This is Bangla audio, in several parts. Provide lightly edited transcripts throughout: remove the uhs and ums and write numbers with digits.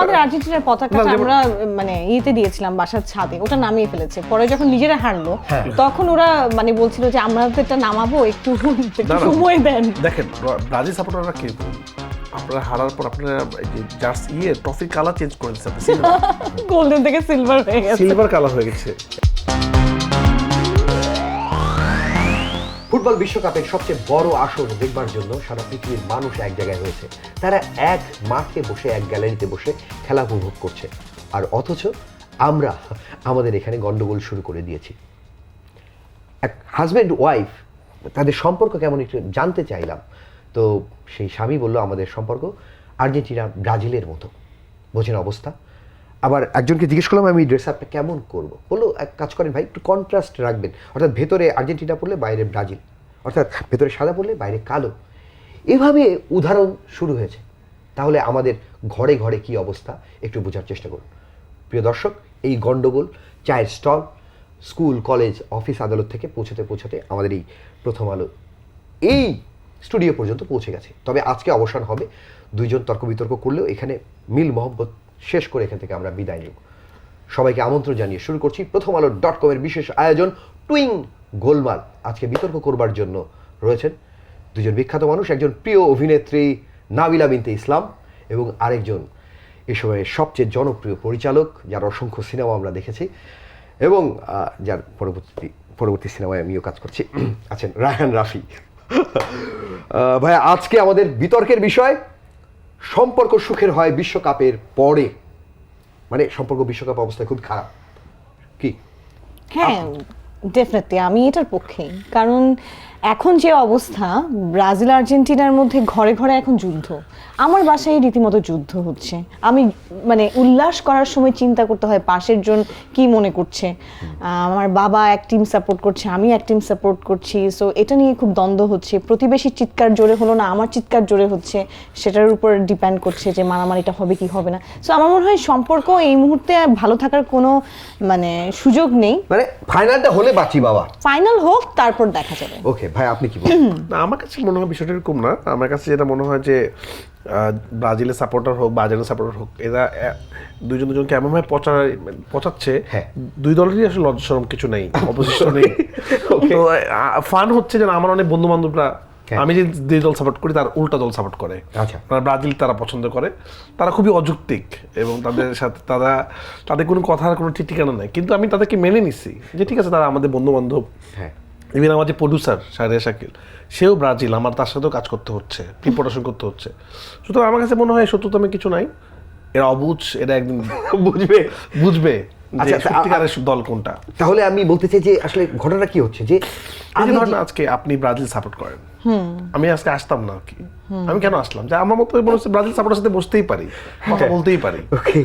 আমাদের আর্জেন্টিনার পতাকাটা আমরা মানে ইয়েতে দিয়েছিলাম বাসার ছাদে, ওটা নামিয়ে ফেলেছে। পরে যখন নিজেরা হারলো তখন ওরা মানে বলছিল যে আমরা তো এটা নামাবো, একটু সময় দেন। দেখেন ব্রাজিল সাপোর্টাররা কি, আপনারা হারার পর আপনারা জার্সি ট্রফির কালার চেঞ্জ করে দিচ্ছে, গোল্ডেন থেকে সিলভার হয়ে গেছে, সিলভার কালার হয়ে গেছে। ফুটবল বিশ্বকাপের সবচেয়ে বড় আসর দেখবার জন্য সারা পৃথিবীর মানুষ এক জায়গায় হয়েছে। তারা এক মাঠে বসে, এক গ্যালারিতে বসে খেলা উপভোগ করছে। আর অথচ আমরা আমাদের এখানে গন্ডগোল শুরু করে দিয়েছি। এক হাজব্যান্ড ওয়াইফ তাদের সম্পর্ক কেমন একটু জানতে চাইলাম। তো সেই স্বামী বলল আমাদের সম্পর্ক আর্জেন্টিনা ব্রাজিলের মতো। বোঝেন অবস্থা। আবার একজনকে জিজ্ঞেস করলাম আমি ড্রেস আপটা কেমন করবো, বললো এক কাজ করেন ভাই, একটু কন্ট্রাস্ট রাখবেন, অর্থাৎ ভেতরে আর্জেন্টিনা পড়লে বাইরে ব্রাজিল, অর্থাৎ ভেতরে সাদা পড়লে বাইরে কালো। এভাবে উদাহরণ শুরু হয়েছে। তাহলে আমাদের ঘরে ঘরে কি অবস্থা একটু বোঝার চেষ্টা করুন। প্রিয় দর্শক, এই গন্ডগোল চায়ের স্টল, স্কুল, কলেজ, অফিস, আদালত থেকে পৌঁছতে পৌঁছতে আমাদের এই প্রথম আলো এই স্টুডিও পর্যন্ত পৌঁছে গেছে। তবে আজকে অবসান হবে। দুইজন তর্ক বিতর্ক করলেও এখানে মিল মহব্বত শেষ করে এখান থেকে আমরা বিদায় নেব। সবাইকে আমন্ত্রণ জানিয়ে শুরু করছি প্রথম আলো .com এর বিশেষ আয়োজন টুইং গোলমাল। আজকে বিতর্ক করবার জন্য রয়েছেন দুজন বিখ্যাত মানুষ, একজন প্রিয় অভিনেত্রী নাবিলা বিনতে ইসলাম এবং আরেকজন এ সময়ের সবচেয়ে জনপ্রিয় পরিচালক, যার অসংখ্য সিনেমা আমরা দেখেছি এবং যার পরবর্তী সিনেমায় আমিও কাজ করছি, আছেন রায়হান রাফি। ভাইয়া, আজকে আমাদের বিতর্কের বিষয় সম্পর্ক সুখের হয় বিশ্বকাপের পরে। মানে সম্পর্ক বিশ্বকাপ অবস্থায় খুব খারাপ কি? হ্যাঁ, ডেফিনেটলি আমি এটার পক্ষেই। কারণ এখন যে অবস্থা, ব্রাজিল আর্জেন্টিনার মধ্যে ঘরে ঘরে এখন যুদ্ধ। আমার বাসায় রীতিমতো যুদ্ধ হচ্ছে। আমি মানে উল্লাস করার সময় চিন্তা করতে হয় পাশের জন কি মনে করছে। আমার বাবা এক টিম সাপোর্ট করছে, আমি এক টিম সাপোর্ট করছি। সো এটা নিয়ে খুব দ্বন্দ্ব হচ্ছে। প্রতিবেশীর চিৎকার জোরে হলো না, আমার চিৎকার জোরে হচ্ছে, সেটার উপর ডিপেন্ড করছে যে মারামারিটা হবে কি হবে না। সো আমার মনে হয় সম্পর্ক এই মুহূর্তে ভালো থাকার কোনো মানে সুযোগ নেই। মানে ফাইনালটা হলে বাঁচি বাবা, ফাইনাল হোক তারপর দেখা যাবে। ওকে ভাই, আপনি কি বলেন? না, আমার কাছে মনে হয় বিষয়টা এরকম না। আমার কাছে যেটা মনে হয় যে ব্রাজিলের সাপোর্টার হোক বা আর্জেন্টিনার সাপোর্টার হোক, এরা দুজনকে এমনভাবে পচাচ্ছে, দুই দলেরই আসলে লজ্জা শরম কিছু নেই, অপোজিশন নেই। তো ফান হচ্ছে যে আমার অনেক বন্ধু বান্ধবরা আমি যে দুই দল সাপোর্ট করি তার উল্টা দল সাপোর্ট করে। আচ্ছা, ব্রাজিল তারা পছন্দ করে, তারা খুবই অযৌক্তিক এবং তাদের সাথে তাদের কোনো কথার কোনো ঠিক ঠিকানা নেই। কিন্তু আমি তাদেরকে মেনে নিচ্ছি যে ঠিক আছে, তারা আমাদের বন্ধু বান্ধব। হ্যাঁ, ইভেন আমার যে প্রডিউসার শাহরিয়ার শাকিল, সেও ব্রাজিল, আমার তার সাথেও কাজ করতে হচ্ছে, প্রিপারেশন করতে হচ্ছে। সুতরাং আমার কাছে মনে হয় সত্যতমে কিছু নাই। এরা অবুঝ, এরা একদিন বুঝবে যে সত্যিকারের দল কোনটা। তাহলে আমি বলতে চাই যে আসলে ঘটনা কি হচ্ছে যে আমি ধরেন আজকে আপনি ব্রাজিল সাপোর্ট করেন, আমি আজকে আসতাম না কি, আমি কেন আসলাম? যে আমার মতো মনে হচ্ছে ব্রাজিল সাপোর্টের সাথে বসতেই পারি, কথা বলতেই পারি। ওকে,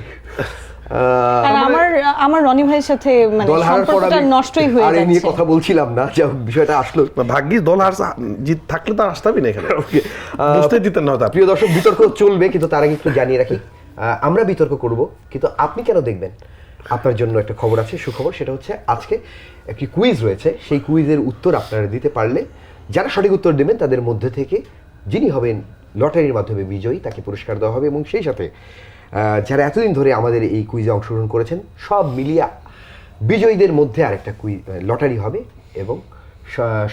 আমার রনি ভাইয়ের সাথে মানে সম্পর্কটা নষ্টই হয়ে যাচ্ছে। আর এই নিয়ে কথা বলছিলাম না, যে বিষয়টা আসলো ভাগ্যিস দল হারছে, জিত থাকলে তো আসতামই না এখানে, বুঝতেই দিতেন না। প্রিয় দর্শক, বিতর্ক চলবে, কিন্তু তার আগে একটু জানিয়ে রাখি আমরা বিতর্ক করব, কিন্তু আপনি কেন দেখবেন? আপনার জন্য একটা খবর আছে, সুখবর। সেটা হচ্ছে আজকে একটি কুইজ রয়েছে। সেই কুইজের উত্তর আপনারা দিতে পারলে, যারা সঠিক উত্তর দেবেন তাদের মধ্যে থেকে যিনি হবেন লটারির মাধ্যমে বিজয়ী, তাকে পুরস্কার দেওয়া হবে। এবং সেই সাথে যারা এতদিন ধরে আমাদের এই কুইজে অংশগ্রহণ করেছেন সব মিলিয়ে বিজয়ীদের মধ্যে আরেকটা লটারি হবে এবং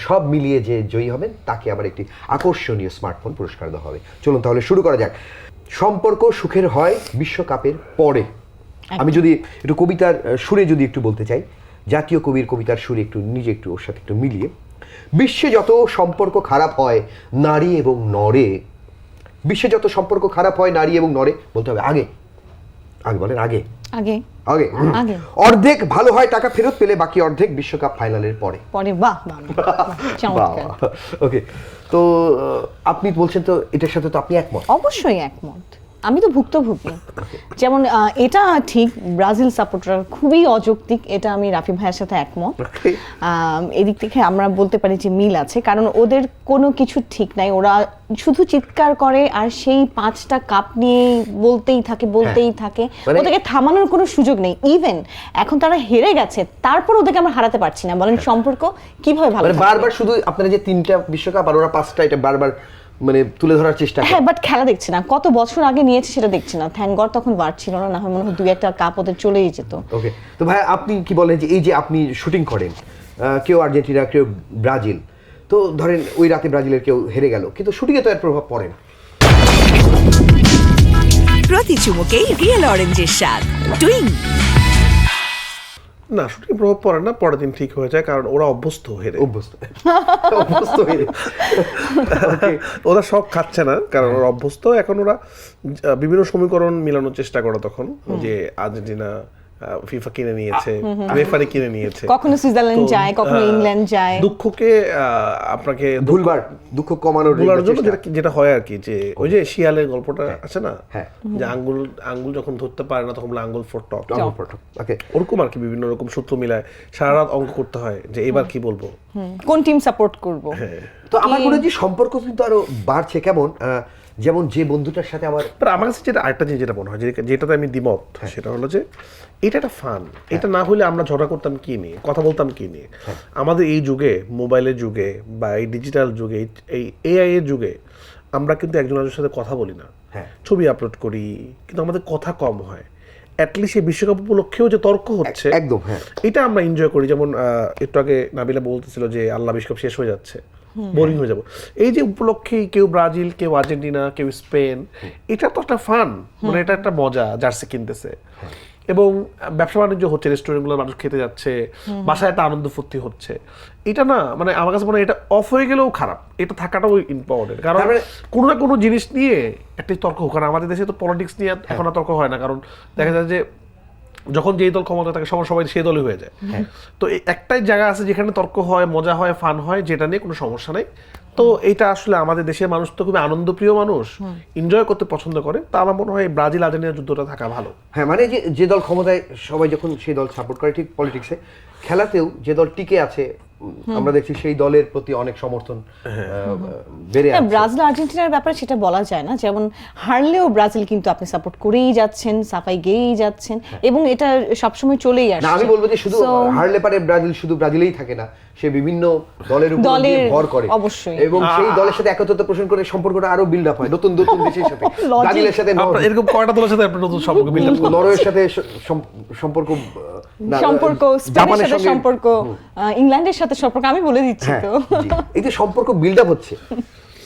সব মিলিয়ে যে জয়ী হবেন তাকে আবার একটি আকর্ষণীয় স্মার্টফোন পুরস্কার দেওয়া হবে। চলুন তাহলে শুরু করা যাক। সম্পর্ক সুখের হয় বিশ্বকাপের পরে। আমি যদি একটু কবিতার সুরে যদি একটু বলতে চাই, জাতীয় কবির কবিতার সুরে একটু নিজে একটু ওর সাথে একটু মিলিয়ে, বিশ্বে যত সম্পর্ক খারাপ হয় নারী এবং নরে, বিশ্বে যত সম্পর্ক খারাপ হয় নারী এবং নরে, বলতে হবে আগে, আগে বলেন, আগে আগে আগে আগে অর্ধেক ভালো হয় টাকা ফেরত পেলে, বাকি অর্ধেক বিশ্বকাপ ফাইনালের পরে। বাহ চমৎকার। ওকে, তো আপনি বলছেন তো এটার সাথে তো আপনি একমত? অবশ্যই একমত। আমি তো ভুক্তভোগী। যেমন এটা ঠিক, ব্রাজিল সাপোর্টার খুবই অযৌক্তিক, এটা আমি রাফি ভাইয়ের সাথে একমত। এদিক থেকে আমরা বলতে পারি যে মিল আছে, কারণ ওদের কোনো কিছু ঠিক নাই। ওরা শুধু চিৎকার করে আর সেই 5টা কাপ নিয়ে বলতেই থাকে, ওদেরকে থামানোর কোনো সুযোগ নেই। ইভেন এখন তারা হেরে গেছে, তারপর ওদেরকে আমরা হারাতে পারছি না। বলেন সম্পর্ক কিভাবে ভালো? বারবার শুধু আপনারা যে 3টা বিশ্বকাপ আর ওরা 5টা, এটা বারবার মানে তুলে ধরার চেষ্টা করে। হ্যাঁ, বাট খেলা দেখছি না, কত বছর আগে নিয়েছে সেটা দেখছি না। থ্যাংক গড তখন বার ছিল না, না হয় মনে হয় 2-1টা কাপ ওদের চলেই যেত। ওকে, তো ভাই আপনি কি বলেন যে এই যে আপনি শুটিং করেন, কেউ আর্জেন্টিনা কেউ ব্রাজিল, তো ধরেন ওই রাতে ব্রাজিলের কেউ হেরে গেল, কিন্তু শুটিংয়ে তো এর প্রভাব পড়ে না। প্রতি চুমুকেই রিয়েল অরেঞ্জের স্বাদ টুইং। না, শুটিং প্রভাব পড়ে না, পরের দিন ঠিক হয়ে যায়, কারণ ওরা অভ্যস্ত হেরে। অভ্যস্ত হয়ে Okay, ওরা সব খাচ্ছে না, কারণ ওরা অভ্যস্ত। এখন ওরা বিভিন্ন সমীকরণ মিলানোর চেষ্টা করে, তখন যে আর্জেন্টিনা ফিফা কিনে নিয়েছে, রেফারি কিনে নিয়েছে, কখনো সুইজারল্যান্ড তো, যায়, কখনো ইংল্যান্ড যায়। দুঃখকে আপনাকে ভুলবার দুঃখ কমানোর ভুলার জন্য চেষ্টা। যেটা হয় আর কি, যে ওই যে শিয়ালের গল্পটা আছে না, হ্যাঁ। যে আঙ্গুল যখন ধরতে পারে না তখন বলে আঙ্গুল ফর টক, ওকে, ওরকম আর কি বিভিন্ন রকম সূত্র মিলায় সারা রাত অঙ্ক করতে হয় যে এবার কি বলবো। কোন টিম সাপোর্ট করব। তো আমার মনে হয় যে সম্পর্ক কিন্তু আরো বাড়ছে। কেমন যেমন যে বন্ধুটার সাথে আমার আমার কাছে যেটা আরেকটা জিনিস যেটা মনে হয়, যেটাতে আমি দ্বিমত, সেটা হলো যে এটা একটা ফান। এটা না হলে আমরা ঝগড়া করতাম কি নিয়ে, কথা বলতাম কি নিয়ে? আমাদের এই যুগে, মোবাইলের যুগে বা এই ডিজিটাল যুগে, এই এআই এর যুগে আমরা কিন্তু একজন আরেকজনের সাথে কথা বলি না, ছবি আপলোড করি, কিন্তু আমাদের কথা কম হয়। অ্যাটলিস্ট এই বিশ্বকাপ উপলক্ষেও যে তর্ক হচ্ছে, একদম, হ্যাঁ, এটা আমরা এনজয় করি। যেমন একটু আগে নাবিলা বলতেছিল যে আল্লাহ বিশ্বকাপ শেষ হয়ে যাচ্ছে, বোরিং হয়ে যাবো। এই যে উপলক্ষে কেউ ব্রাজিল, কেউ আর্জেন্টিনা, কেউ স্পেন, এটা তো একটা ফান, মানে এটা একটা মজা, জার্সি কিনতেছে এবং ব্যবসা বাণিজ্য হচ্ছে, রেস্টুরেন্টগুলো মানুষ খেতে যাচ্ছে, বাসায় একটা আনন্দ ফুর্তি হচ্ছে। এটা না, মানে আমার কাছে মনে হয় এটা অফ হয়ে গেলেও খারাপ, এটা থাকাটাও ইম্পর্টেন্ট। কারণ কোনো না কোনো জিনিস নিয়ে একটা তর্ক হোক, কারণ আমাদের দেশে তো পলিটিক্স নিয়ে এখন আর তর্ক হয় না, কারণ দেখা যায় যে যখন যেই দল ক্ষমতা থাকে সবাই সেই দলই হয়ে যায়। তো একটাই জায়গা আছে যেখানে তর্ক হয়, মজা হয়, ফান হয়, যেটা নিয়ে কোনো সমস্যা নেই। তো এটা আসলে আমাদের দেশের মানুষ তো খুবই আনন্দপ্রিয় মানুষ, এনজয় করতে পছন্দ করে। তা আমার মনে হয় ব্রাজিল আর্জেন্টিনা যুদ্ধটা থাকা ভালো। হ্যাঁ, মানে যে দল ক্ষমতায় সবাই যখন সেই দল সাপোর্ট করে, ঠিক পলিটিক্সে খেলাতেও যে দল টিকে আছে আমরা দেখছি সেই দলের প্রতি অনেক সমর্থন বেড়ে আছে। ব্রাজিল আর্জেন্টিনার ব্যাপারে সেটা বলা যায় না, যেমন হারলেও ব্রাজিল কিন্তু আপনি সাপোর্ট করেই যাচ্ছেন, সাফাই গেয়েই যাচ্ছেন, এবং এটা সবসময় চলেই আসছে। না, আমি বলবো যে শুধু হারলে পারে ব্রাজিল শুধু ব্রাজিলেই থাকে না, সে বিভিন্ন দলের উপর দিয়ে ভর করে, অবশ্যই, এবং সেই দলের সাথে একত্রতা পোষণ করে সম্পর্কটা আরো বিল্ড আপ হয় নতুন নতুন দেশের সাথে। ব্রাজিলের সাথে এরকম কয়টা দলের সাথে আপনার নতুন সম্পর্ক বিল্ড আপ? নরওয়ের সাথে সম্পর্ক, স্পেনের সাথে সম্পর্ক, ইংল্যান্ডের সাথে সম্পর্ক, আমি বলে দিচ্ছি তো। এই যে সম্পর্ক বিল্ড আপ হচ্ছে,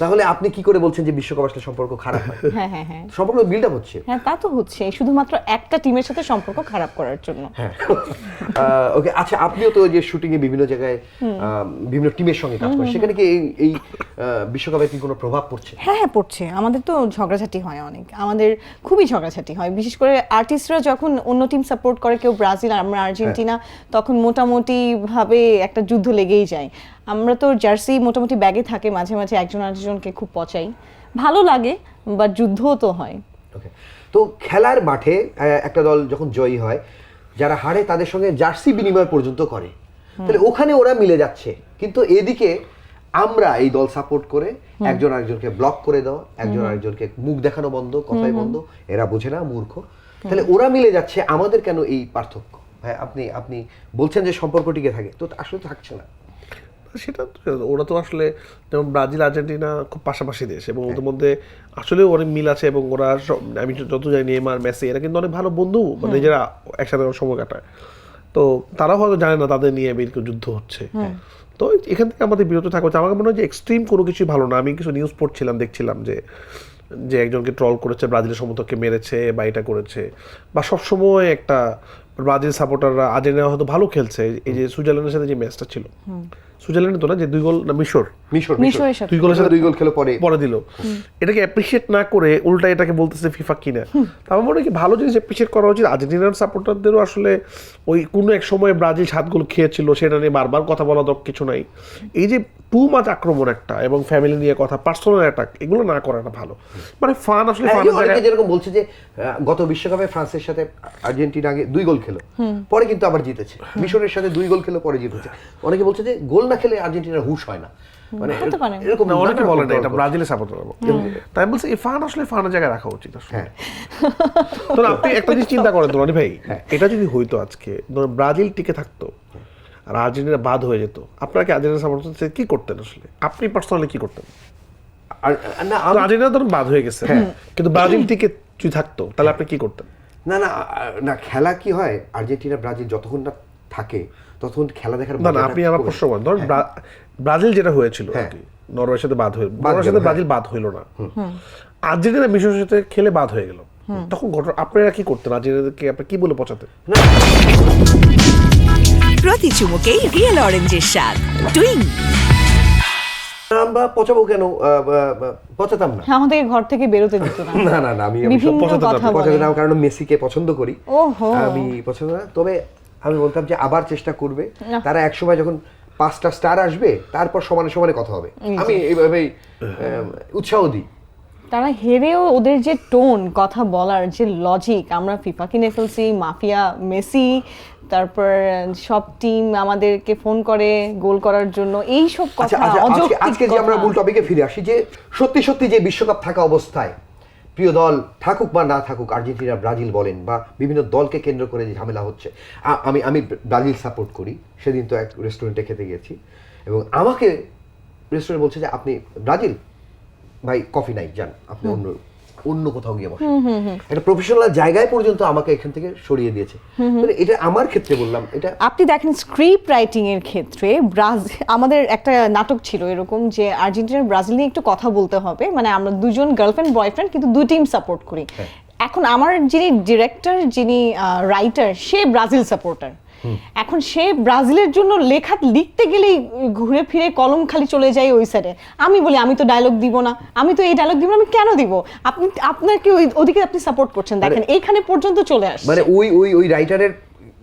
তাহলে আপনি কি করে বলছেন যে বিশ্বকাপ আসলে সম্পর্ক খারাপ হয়? হ্যাঁ হ্যাঁ হ্যাঁ, সম্পর্ক বিল্ড আপ হচ্ছে। হ্যাঁ, তা তো হচ্ছে, শুধুমাত্র একটা টিমের সাথে সম্পর্ক খারাপ করার জন্য। হ্যাঁ, ওকে, আচ্ছা, আপনিও তো যে শুটিং এ বিভিন্ন জায়গায় বিভিন্ন টিমের সঙ্গে কাজ করেন, সেখানে কি এই বিশ্বকাপে কি কোনো প্রভাব পড়ছে? হ্যাঁ হ্যাঁ, পড়ছে। আমাদের তো ঝগড়াঝাটি হয় অনেক, আমাদের খুবই ঝগড়াঝাটি হয়, বিশেষ করে আর্টিস্টরা যখন অন্য টিম সাপোর্ট করে, কেউ ব্রাজিল আমরা আর্জেন্টিনা, তখন মোটামুটি ভাবে একটা যুদ্ধ লেগেই যায়। আমরা তো জার্সি মোটামুটি ব্যাগে থাকে, মাঝে মাঝে একজন আরেকজনকে খুব পচাই, ভালো লাগে, বাট যুদ্ধও তো হয়। ওকে, তো খেলার মাঠে একটা দল যখন জয়ী হয়, যারা হারে তাদের সঙ্গে জার্সি বিনিময় পর্যন্ত করে, তাহলে ওখানে ওরা মিলে যাচ্ছে, কিন্তু এদিকে আমরা এই দল সাপোর্ট করে একজন আরেকজনকে ব্লক করে দেওয়া, একজন আরেকজনকে মুখ দেখানো বন্ধ, কথাই বন্ধ, এরা বোঝে না, মূর্খ। তাহলে ওরা মিলে যাচ্ছে, আমাদের কেন এই পার্থক্য? হ্যাঁ, আপনি বলছেন যে সম্পর্ক টিকে থাকে, তো আসলে থাকছে না। সেটা ওরা তো আসলে, যেমন ব্রাজিল আর্জেন্টিনা খুব পাশাপাশি দেশ, এবং ওদের মধ্যে আসলে অনেক মিল আছে, এবং ওরা আমি যত জানি নেইমার, মেসি এরা কিন্তু অনেক ভালো বন্ধু, নিজেরা একসাথে সময় কাটায়। তো তারাও হয়তো জানে না তাদের নিয়ে এরকম যুদ্ধ হচ্ছে। তো এখান থেকে আমাদের বিরত থাকা হচ্ছে। আমার মনে হয় যে এক্সট্রিম কোনো কিছুই ভালো না। আমি কিছু নিউজ পড়ছিলাম, দেখছিলাম যে একজনকে ট্রল করেছে, ব্রাজিলের সমর্থককে মেরেছে বা এটা করেছে, বা সবসময় একটা ব্রাজিল সাপোর্টাররা আর্জেন্টিনা হয়তো ভালো খেলছে, এই যে সুইজারল্যান্ডের সাথে যে ম্যাচটা ছিল, সুইজারল্যান্ডে তো না, যে 2 গোল না মিশরের সাথে 2 গোলের সাথে 2 গোল খেলো পরে দিল, এটাকে অ্যাপ্রিশিয়েট না করে উল্টা এটাকে বলতেছে ফিফা কিনা। আমার মনে হয় কি ভালো জিনিস অ্যাপ্রিশিয়েট করা উচিত। আর্জেন্টিনার সাপোর্টারদেরও আসলে ওই কোনো এক সময় ব্রাজিল 7 গোল খেয়েছিল, সেটা নিয়ে বারবার কথা বলা দরকার কিছু নাই। এই যে টু মাচ আক্রমণ একটা, এবং ফ্যামিলি নিয়ে কথা, পার্সোনাল অ্যাটাক, এগুলো না করাটা ভালো। মানে ফান আসলে অনেকে যেরকম বলছে যে গত বিশ্বকাপে ফ্রান্সের সাথে আর্জেন্টিনা আগে 2 গোল খেলো, পরে কিন্তু আবার জিতেছে। মিশরের সাথে 2 গোল খেলো, পরে জিতেছে। অনেকে বলছে যে গোল না খেলে আর্জেন্টিনার হুশ হয় না, মানে এরকম অনেকে বলে না, এটা ব্রাজিলের সাপোর্টার। তাই বলছে এই ফান আসলে ফানের জায়গায় রাখা উচিত। হ্যাঁ, তো আপনি একটা জিনিস চিন্তা করেন তো ভাই, এটা যদি হইতো আজকে, ব্রাজিল টিকে থাকতো আর আর্জেন্টিনা বাদ হয়ে যেত, আপনারা কি আর্জেন্টিনা সাপোর্টার কি করতেন আসলে? আপনি পার্সোনালি কি করতেন? আর না আর্জেন্টিনা ধরুন বাদ হয়ে গেছে, কিন্তু ব্রাজিল টিকে যদি থাকতো তাহলে আপনি কি করতেন? না না না, খেলা কি হয়, আর্জেন্টিনা ব্রাজিল যতক্ষণ না থাকে ততক্ষণ খেলা দেখার না না, মজাটা আপনি আমার কমে প্রশ্ন যায়। করেন, ধরুন ব্রাজিল যেটা হয়েছিল আর কি, নরওয়ের সাথে বাদ হয়ে, নরওয়ের সাথে ব্রাজিল বাদ হইলো না, আর্জেন্টিনা মিশরের সাথে খেলে বাদ হয়ে গেল, তখন ঘটনা আপনারা কি করতেন? আর্জেন্টিনাকে আপনি কি বলে পচাতেন? প্রতি চুমুকেই রিয়েল অরেঞ্জের স্বাদ টুইং। আমরা পচাবো কেন? পচাতাম না। আমাদেরকে ঘর থেকে বেরোতে দিত না। না না না, আমি বিভিন্ন পছন্দ কথা বলে। না, কারণ মেসিকে পছন্দ করি। ওহো। আমি পছন্দ না, তবে আমি বলতাম যে আবার চেষ্টা করবে না। তারা একসময় যখন 5টা স্টার আসবে তারপর সমানে সমানে কথা হবে। আমি এইভাবেই উৎসাহ দিই। তারা হেরেও ওদের যে টোন, কথা বলার যে লজিক, আমরা ফিফা কিনে ফেলছি, মাফিয়া, মেসি, তারপর সব টিম আমাদেরকে ফোন করে গোল করার জন্য, এই সব আচ্ছা কথা আচ্ছা, অযৌক্তিক আজকে যে আমরা কথা। মূল টপিকে ফিরে আসি, যে সত্যি সত্যি যে বিশ্বকাপ থাকা অবস্থায় প্রিয় দল থাকুক বা না থাকুক, আর্জেন্টিনা ব্রাজিল বলেন বা বিভিন্ন দলকে কেন্দ্র করে যে ঝামেলা হচ্ছে, আমি ব্রাজিল সাপোর্ট করি। সেদিন তো এক রেস্টুরেন্টে খেতে গেছি এবং আমাকে রেস্টুরেন্ট বলছে যে আপনি ব্রাজিল ভাই, কফি নাই, যান আপনি অন্য কোথাও গিয়ে বসেন। একটা প্রফেশনাল জায়গায় পর্যন্ত আমাকে এখান থেকে সরিয়ে দিয়েছে। মানে এটা আমার ক্ষেত্রে বললাম, এটা আপনি দেখেন স্ক্রিপ্ট রাইটিং এর ক্ষেত্রে আমাদের একটা নাটক ছিল এরকম যে আর্জেন্টিনার ব্রাজিল নিয়ে একটু কথা বলতে হবে, মানে আমরা দুজন গার্লফ্রেন্ড বয়ফ্রেন্ড কিন্তু দুই টিম সাপোর্ট করি। এখন আমার যিনি ডিরেক্টর, যিনি রাইটার, সে ব্রাজিল সাপোর্টার। এখন সে ব্রাজিলের জন্য লেখা লিখতে গেলেই ঘুরে ফিরে কলম খালি চলে যায় ওই সাইডে। আমি বলি আমি তো ডায়লগ দিব না, আমি তো এই ডায়লগ দিব না, আমি কেন দিব? আপনি আপনাকে ওদিকে আপনি সাপোর্ট করছেন, দেখেন এইখানে পর্যন্ত চলে আসছে। মানে ওই রাইটারের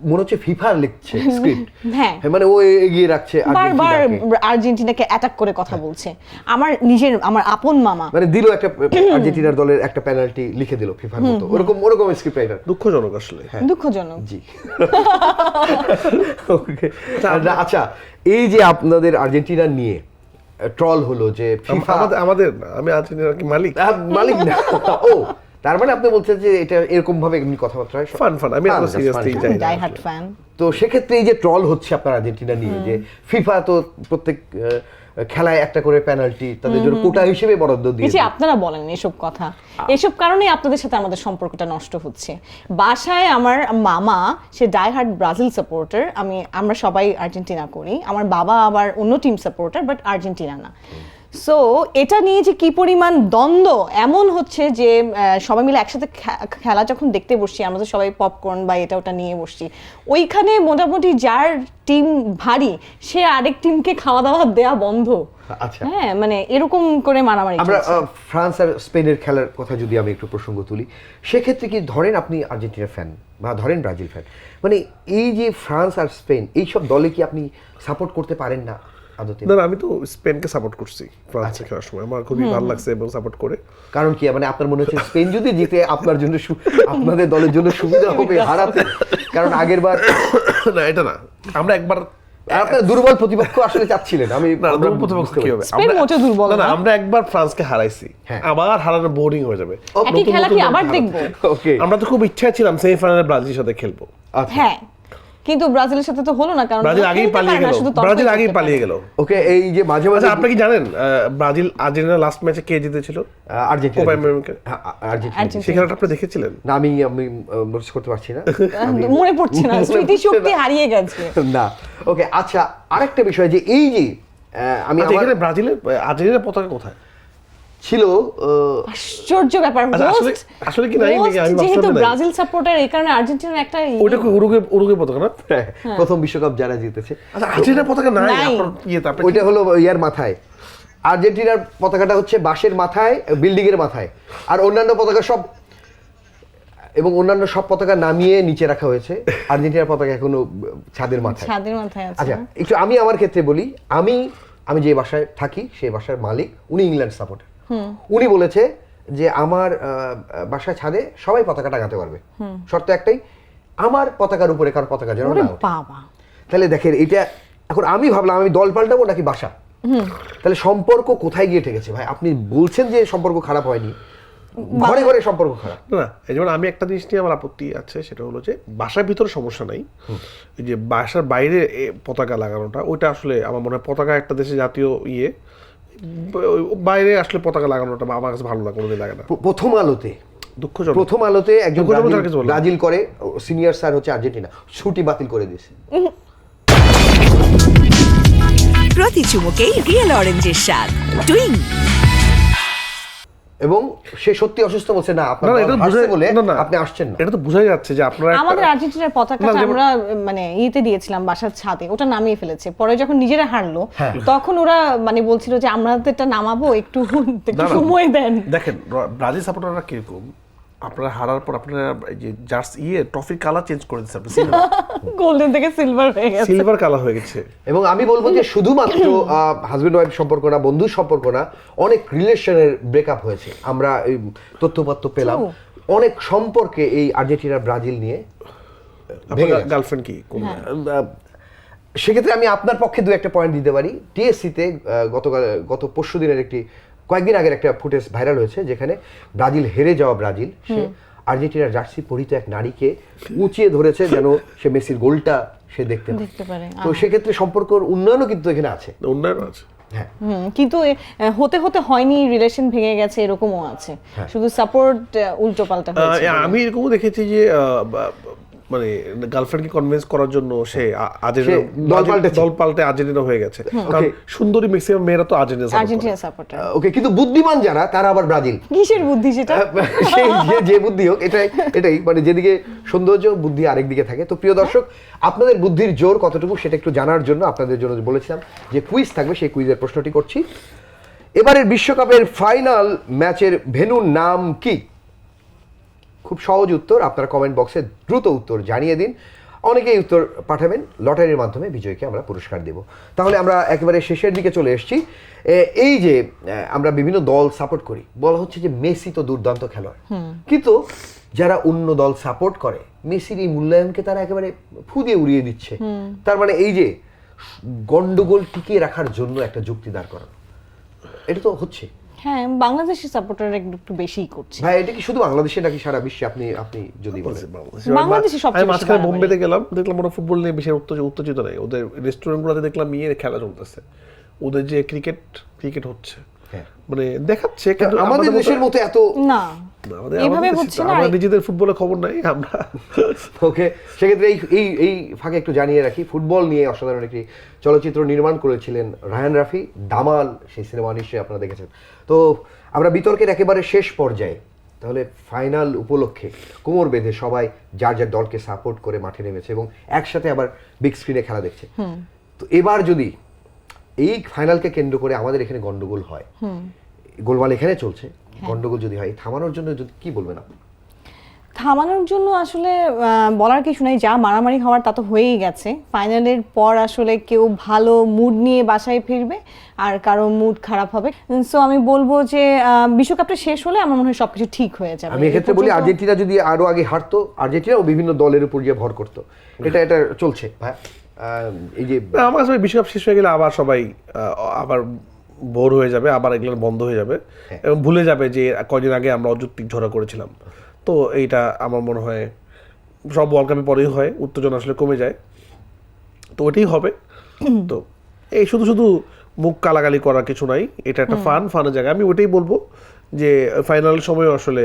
মনে হচ্ছে ফিফা লিখছে স্ক্রিপ্ট। হ্যাঁ, মানে ও এগিয়ে রাখছে বারবার আর্জেন্টিনাকে। আর্জেন্টিনাকে অ্যাটাক করে কথা বলছে। আমার আপন মামা মানে দিল একটা আর্জেন্টিনার দলের একটা পেনাল্টি লিখে দিল ফিফার মতো, ওরকম স্ক্রিপ্ট রাইটার। দুঃখজনক আসলে। দুঃখজনক। জি। Okay. আচ্ছা, এই যে আপনাদের আর্জেন্টিনা নিয়ে ট্রল হলো যে ফিফা আমাদের না, আমি আর্জেন্টিনার কি মালিক? মালিক না। ও, তার মানে আপনি বলছেন যে এটা এরকম ভাবে এমনি কথাবার্তা হয়? ফান আমি এত সিরিয়াসলি যাই না। Die hard fan. তো সেক্ষেত্রে এই যে ট্রল হচ্ছে আপনার আর্জেন্টিনা নিয়ে, যে ফিফা তো প্রত্যেক খেলায় একটা করে পেনাল্টি তাদের জন্য কোটা হিসেবে বরাদ্দ এই যে দিয়েছে। আপনারা বলেন এসব কথা, এসব কারণেই আপনাদের সাথে আমাদের সম্পর্কটা নষ্ট হচ্ছে। বাসায় আমার মামা, সে ডাই হার্ট ব্রাজিল সাপোর্টার, আমরা সবাই আর্জেন্টিনা করি। আমার বাবা আবার অন্য টিম সাপোর্টার, বাট আর্জেন্টিনা না। সো এটা নিয়ে যে কি পরিমাণ দ্বন্দ্ব এমন হচ্ছে যে সবাই মিলে একসাথে খেলা যখন দেখতে বসছি, আমরা তো সবাই পপকর্ন বা এটা ওটা নিয়ে বসছি, ওইখানে মোটামুটি যার টিম ভারী সে আরেক টিমকে খাওয়া দাওয়া দেয়া বন্ধ। আচ্ছা, হ্যাঁ, মানে এরকম করে মারামারি আমরা চলছে। ফ্রান্স আর স্পেনের খেলার কথা যদি আমি একটু প্রসঙ্গ তুলি, সেক্ষেত্রে কি ধরেন আপনি আর্জেন্টিনা ফ্যান বা ধরেন ব্রাজিল ফ্যান, মানে এই যে ফ্রান্স আর স্পেন এইসব দলে কি আপনি সাপোর্ট করতে পারেন না আদতে? না, আমি তো স্পেনকে সাপোর্ট করছি ফ্রান্সে খেলার সময়, আমার খুবই ভালো লাগছে এবং সাপোর্ট করে। কারণ কি, মানে আপনার মনে হচ্ছে স্পেন যদি জিতে আপনার জন্য আপনাদের দলের জন্য সুবিধা হবে হারাতে? কারণ আগের বার না, এটা না, আমরা একবার আপনার দুর্বল প্রতিপক্ষ আসলে চাচ্ছিলেন। আমি দুর্বল প্রতিপক্ষ কি হবে? স্পেন মোটেও দুর্বল না, না। আমরা একবার ফ্রান্সকে হারাইছি, হ্যাঁ। আবার হারানো বোরিং হয়ে যাবে। একই খেলা কি আবার দেখবো? ওকে, আমরা তো খুব ইচ্ছা ছিলাম সেমিফাইনালে ব্রাজিলের সাথে খেলবো। আচ্ছা, হ্যাঁ, কিন্তু ব্রাজিলের সাথে তো হলো না, কারণ ব্রাজিল ওরা আগেই খেলতে পালিয়ে পারে না, গেল, শুধু তর্কই ব্রাজিল করতে আগেই পারে। পালিয়ে গেল। ওকে, এই যে মাঝে মাঝে আচ্ছা, আপনি কি জানেন ব্রাজিল আর্জেন্টিনা লাস্ট ম্যাচে কে জিতেছিল? আর্জেন্টিনা। Copa America. হ্যাঁ, আর্জেন্টিনা। আর্জেন্টিনা। সেই খেলাটা আপনি দেখেছিলেন? না, আমি মনে করতে পারছি না। মনে পড়ছে না, স্মৃতি শক্তি হারিয়ে গেছে। না, ওকে। আচ্ছা, আরেকটা বিষয় যে এই যে আমি আচ্ছা, আমার এখানে ব্রাজিলের আর্জেন্টিনার পতাকা কোথায় ছিল আশ্চর্য ব্যাপার। আচ্ছা, আসলে কি নাই নাকি? আমি যেহেতু ভাবছিলাম নাই। ব্রাজিল সাপোর্টার, এই কারণে আর্জেন্টিনার একটা ওটা কি উরুগুয়ে পতাকা না? প্রথম বিশ্বকাপ যারা জিতেছে, আচ্ছা, আর্জেন্টিনার পতাকা নাই নাই। আপনার ইয়েতে, আপনি ওইটা হলো ইয়ার মাথায়। আর্জেন্টিনার পতাকাটা হচ্ছে বাঁশের মাথায়, বিল্ডিং এর মাথায়, আর অন্যান্য পতাকা সব অন্যান্য সব পতাকা নামিয়ে নিচে রাখা হয়েছে। আর্জেন্টিনার পতাকা এখনো ছাদের মাথায়। ছাদের মাথায় আছে। আচ্ছা, একটু আমি আমার ক্ষেত্রে বলি, আমি যে বাসায় থাকি সেই বাসার মালিক উনি ইংল্যান্ড সাপোর্টার। উনি বলেছে যে আমার বাসায় ছাদে সবাই পতাকা টাঙাতে পারবে, শর্ত একটাই, আমার পতাকার উপরে কার পতাকা যেন ওরে না ওঠে। বাবা, তাহলে দেখেন, এটা এখন আমি ভাবলাম আমি দল পাল্টাবো নাকি বাসা। তাহলে সম্পর্ক কোথায় গিয়ে ঠেকেছে ভাই? আপনি বলছেন যে সম্পর্ক খারাপ হয়নি, ঘরে ঘরে সম্পর্ক খারাপ। না, এই যেমন আমি একটা জিনিস নিয়ে আমার আপত্তি আছে, সেটা হলো যে বাসার ভিতরে সমস্যা নাই, এই যে বাসার বাইরে পতাকা লাগানোটা, ওইটা আসলে আমার মনে হয় পতাকা একটা দেশের জাতীয় ইয়ে, বাইরে আসলে পতাকা লাগানোটা আমার কাছে ভালো লাগে, কোনোদিন লাগে না। প্রথম আলোতে দুঃখজনক। প্রথম আলোতে একজন দুঃখজনক তার কিছু বললাম। ব্রাজিল করে, সিনিয়র স্যার হচ্ছে আর্জেন্টিনা, ছুটি বাতিল করে দিয়েছে। প্রতি চুমুকেই রিয়েল অরেঞ্জের স্বাদ টুইং। এবং সে সত্যি অসুস্থ বলছে না, আপনার না, দল এটা হারছে বুঝাই- বলে না, আপনি আসছেন না। এটা তো বোঝাই যাচ্ছে যে আপনারা আমাদের আর্জেন্টিনার পতাকাটা না, যেমন- আমরা মানে ইয়েতে দিয়েছিলাম বাসার ছাদে, ওটা নামিয়ে ফেলেছে। পরে যখন নিজেরা হারলো হ্যাঁ। তখন ওরা মানে বলছিল যে আমরা তো এটা নামাবো, একটু না, না, সময় দেন। দেখেন ব্রাজিল সাপোর্টাররা কিরকম, আপনারা হারার পর আপনারা এই যে জার্সি ট্রফির কালার চেঞ্জ করে দিচ্ছে, আপনি গোল্ডেন থেকে সিলভার হয়ে গেছে। সিলভার কালার হয়ে গেছে। এবং আমি বলবো যে শুধুমাত্র হাজবেন্ড ওয়াইফ সম্পর্ক না, বন্ধু সম্পর্ক না, অনেক রিলেশনের ব্রেকআপ হয়েছে। আমরা এই তথ্যপত্র পেলাম, অনেক সম্পর্কে এই আর্জেন্টিনা ব্রাজিল নিয়ে ভেঙে গেছে। গার্লফ্রেন্ড কি কোন সেক্ষেত্রে আমি আপনার পক্ষে দু একটা পয়েন্ট দিতে পারি। টিএসসিতে গত পরশু দিনের কয়েকদিন আগের একটা ফুটেজ ভাইরাল হয়েছে, যেখানে ব্রাজিল হেরে যাওয়া ব্রাজিল সে আর্জেন্টিনার জার্সি পরিহিত এক নারীকে উঁচিয়ে ধরেছে যেন সে মেসির গোলটা সে দেখতে পারে। তো সেক্ষেত্রে সম্পর্কের উন্নয়নও কিন্তু এখানে আছে। উন্নয়ন আছে। হ্যাঁ, কিন্তু হতে হতে হয়নি, রিলেশন ভেঙে গেছে, এরকমও আছে। শুধু সাপোর্ট উল্টো পাল্টা হয়েছে। আমি এরকমও দেখেছি যে মানে গার্লফ্রেন্ডকে কনভিন্স করার জন্য সে দল পাল্টে আর্জেন্টিনা হয়ে গেছে। কারণ সুন্দরী ম্যাক্সিমাম মেয়েরা তো আর্জেন্টিনা সাপোর্টার। ওকে, কিন্তু বুদ্ধিমান যারা তারা আবার ব্রাজিল। কিসের বুদ্ধি সেটা? সেই যে বুদ্ধি হোক, এটাই মানে যেদিকে সৌন্দর্য, বুদ্ধি আরেক দিকে থাকে। তো প্রিয় দর্শক, আপনাদের বুদ্ধির জোর কতটুকু সেটা একটু জানার জন্য আপনাদের জন্য বলেছিলাম যে কুইজ থাকবে, সেই কুইজের প্রশ্নটি করছি। এবারের বিশ্বকাপের ফাইনাল ম্যাচের ভেন্যুর নাম কি? খুব সহজ উত্তর, আপনারা কমেন্ট বক্সে দ্রুত উত্তর জানিয়ে দিন। অনেকেই উত্তর পাঠাবেন, লটারির মাধ্যমে বিজয়ীকে আমরা পুরস্কার দেব। তাহলে আমরা একেবারে শেষের দিকে চলে এসেছি। এই যে আমরা বিভিন্ন দল সাপোর্ট করি, বলা হচ্ছে যে মেসি তো দুর্দান্ত খেলোয়াড়, কিন্তু যারা অন্য দল সাপোর্ট করে মেসির এই মূল্যায়নকে তারা একেবারে ফু দিয়ে উড়িয়ে দিচ্ছে। তার মানে এই যে গন্ডগোল টিকিয়ে রাখার জন্য একটা যুক্তি দাঁড় করানো, এটা তো হচ্ছে। হ্যাঁ, বাংলাদেশের সাপোর্টার একটু বেশিই করছে। ভাই, এটা কি শুধু বাংলাদেশে নাকি সারা বিশ্বে? আপনি যদি বলেন। বাংলাদেশে সবচেয়ে আমি বেশি মাঝখানে বাড়াবাড়ি। বোম্বেতে গেলাম, দেখলাম ওরা ফুটবল নিয়ে বেশি উত্তেজিত নেই। ওদের রেস্টুরেন্টগুলোতে দেখলাম মেয়ের খেলা চলতেছে, ওদের যে ক্রিকেট হচ্ছে, মানে দেখাচ্ছে। কিন্তু আমাদের দেশের মতো এত না, এইভাবে হচ্ছে না। আমরা নিজেদের ফুটবলের খবর নাই আমরা। ওকে, সেক্ষেত্রে এই ফাঁকে একটু জানিয়ে রাখি, ফুটবল নিয়ে অসাধারণ একটি চলচ্চিত্র নির্মাণ করেছিলেন রায়হান রাফি, দামাল। সেই সিনেমা নিশ্চয়ই আপনারা দেখেছেন। তো আমরা বিতর্কের একেবারে শেষ পর্যায়ে, তাহলে ফাইনাল উপলক্ষে কোমর বেঁধে সবাই যার যার দলকে সাপোর্ট করে মাঠে নেমেছে এবং একসাথে আবার বিগ স্ক্রিনে খেলা দেখছে। তো এবার যদি এই ফাইনালকে কেন্দ্র করে আমাদের এখানে গন্ডগোল হয়, গোলমাল এখানে চলছে, গন্ডগোল যদি হয়, থামানোর জন্য কি বলবেন আপনি? থামানোর জন্য আসলে বলার কিছু নাই, যা মারামারি হওয়ার তা তো হয়েই গেছে। ফাইনালের পর আসলে কেউ ভালো মুড নিয়ে বাসায় ফিরবে আর কারো মুড খারাপ হবে। সো আমি বলবো যে বিশ্বকাপটা শেষ হলে আমার মনে হয় সবকিছু ঠিক হয়ে যাবে। আমি এক্ষেত্রে বলি, আর্জেন্টিনা যদি আরো আগে হারতো, আর্জেন্টিনা ও বিভিন্ন দলের উপর গিয়ে ভর করতো, এটা চলছে। এই যে আমার কাছে বিশ্বকাপ শেষ হয়ে গেলে আবার সবাই আবার বোর হয়ে যাবে, আবার এগুলো বন্ধ হয়ে যাবে এবং ভুলে যাবে যে কদিন আগে আমরা অযৌক্তিক ঝগড়া করেছিলাম। তো এইটা আমার মনে হয় সব ওয়ার্ল্ড কাপের পরেই হয়, উত্তেজনা আসলে কমে যায়। তো ওইটাই হবে। তো এই শুধু মুখ কালাগালি করার কিছু নাই, এটা একটা ফানের জায়গা। আমি ওইটাই বলবো যে ফাইনাল সময় আসলে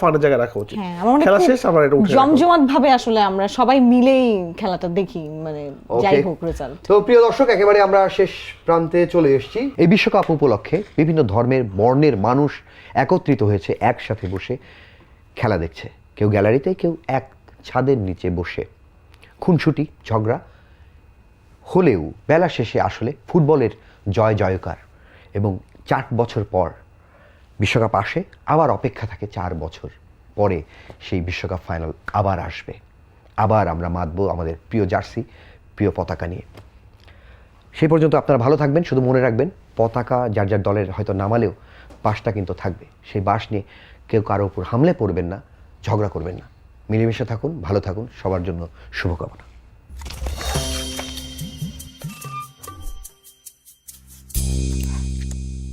ফানের জায়গায় রাখা উচিত। খেলা শেষ আবার এটা উঠে জমজমাট ভাবে আসলে আমরা সবাই মিলেই খেলাটা দেখি, মানে যাই হোক রেজাল্ট। তো প্রিয় দর্শক, একেবারে আমরা শেষ প্রান্তে চলে এসেছি। এই বিশ্বকাপ উপলক্ষে বিভিন্ন ধর্মের বর্ণের মানুষ একত্রিত হয়েছে, একসাথে বসে খেলা দেখছে। কেউ গ্যালারিতে, কেউ এক ছাদের নিচে বসে। খুনসুটি ঝগড়া হলেও বেলা শেষে আসলে ফুটবলের জয়কার। এবং 4 বছর পর বিশ্বকাপ আসে, আবার অপেক্ষা থাকে 4 বছর পরে সেই বিশ্বকাপ ফাইনাল আবার আসবে, আবার আমরা মাতবো আমাদের প্রিয় জার্সি, প্রিয় পতাকা নিয়ে। সেই পর্যন্ত আপনারা ভালো থাকবেন। শুধু মনে রাখবেন, পতাকা যার যার দলের হয়তো নামালেও বাসটা কিন্তু থাকবে। সেই বাস নিয়ে কেউ কারো উপর হামলে পড়বেন না, ঝগড়া করবেন না। মিলেমিশে থাকুন, ভালো থাকুন, সবার জন্য শুভকামনা।